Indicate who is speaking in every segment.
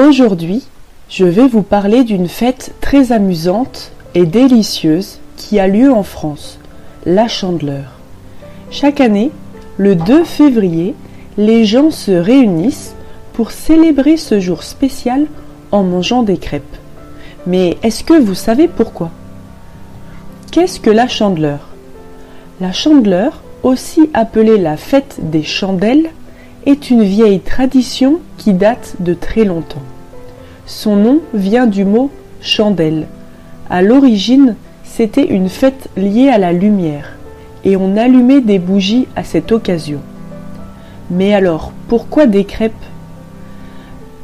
Speaker 1: Aujourd'hui, je vais vous parler d'une fête très amusante et délicieuse qui a lieu en France, la Chandeleur. Chaque année, le 2 février, les gens se réunissent pour célébrer ce jour spécial en mangeant des crêpes. Mais est-ce que vous savez pourquoi? Qu'est-ce que la Chandeleur? La Chandeleur, aussi appelée la fête des chandelles, est une vieille tradition qui date de très longtemps. Son nom vient du mot chandelle. À l'origine, c'était une fête liée à la lumière et on allumait des bougies à cette occasion. Mais alors, pourquoi des crêpes?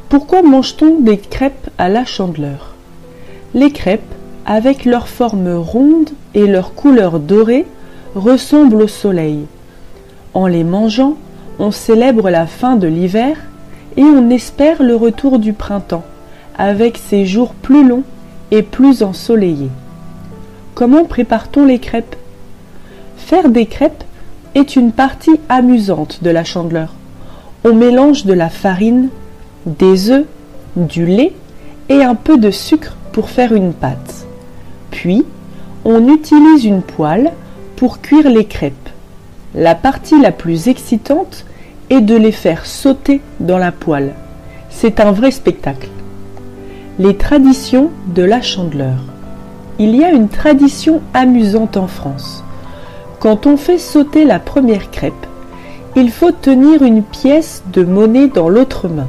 Speaker 1: Pourquoi mange-t-on des crêpes à la Chandeleur? Les crêpes, avec leur forme ronde et leur couleur dorée, ressemblent au soleil. En les mangeant, on célèbre la fin de l'hiver et on espère le retour du printemps, avec ses jours plus longs et plus ensoleillés. Comment prépare-t-on les crêpes? Faire des crêpes est une partie amusante de la Chandeleur. On mélange de la farine, des œufs, du lait et un peu de sucre pour faire une pâte. Puis, on utilise une poêle pour cuire les crêpes. La partie la plus excitante est de les faire sauter dans la poêle. C'est un vrai spectacle. Les traditions de la Chandeleur. Il y a une tradition amusante en France. Quand on fait sauter la première crêpe, il faut tenir une pièce de monnaie dans l'autre main.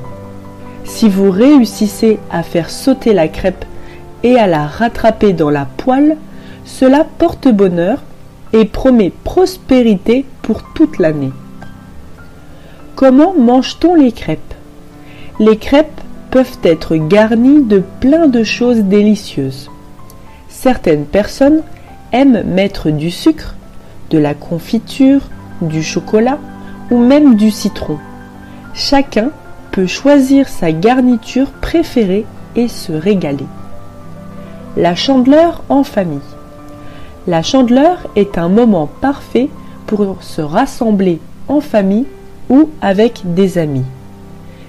Speaker 1: Si vous réussissez à faire sauter la crêpe et à la rattraper dans la poêle, cela porte bonheur et promet prospérité pour toute l'année. Comment mange-t-on les crêpes? Les crêpes peuvent être garnies de plein de choses délicieuses. Certaines personnes aiment mettre du sucre, de la confiture, du chocolat ou même du citron. Chacun peut choisir sa garniture préférée et se régaler. La Chandeleur en famille. La Chandeleur est un moment parfait pour se rassembler en famille ou avec des amis.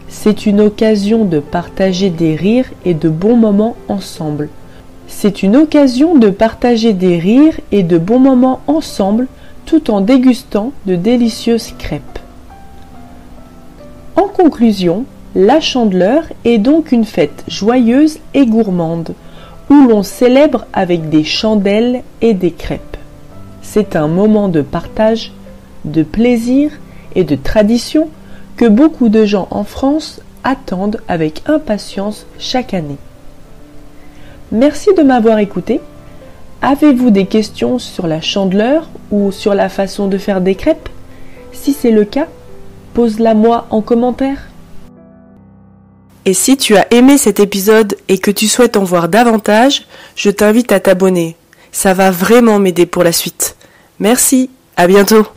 Speaker 1: C'est une occasion de partager des rires et de bons moments ensemble. Tout en dégustant de délicieuses crêpes. En conclusion, la Chandeleur est donc une fête joyeuse et gourmande, où l'on célèbre avec des chandelles et des crêpes. C'est un moment de partage, de plaisir et de tradition que beaucoup de gens en France attendent avec impatience chaque année. Merci de m'avoir écouté. Avez-vous des questions sur la Chandeleur ou sur la façon de faire des crêpes? Si c'est le cas, pose-la moi en commentaire. Et si tu as aimé cet épisode et que tu souhaites en voir davantage, je t'invite à t'abonner. Ça va vraiment m'aider pour la suite. Merci, à bientôt.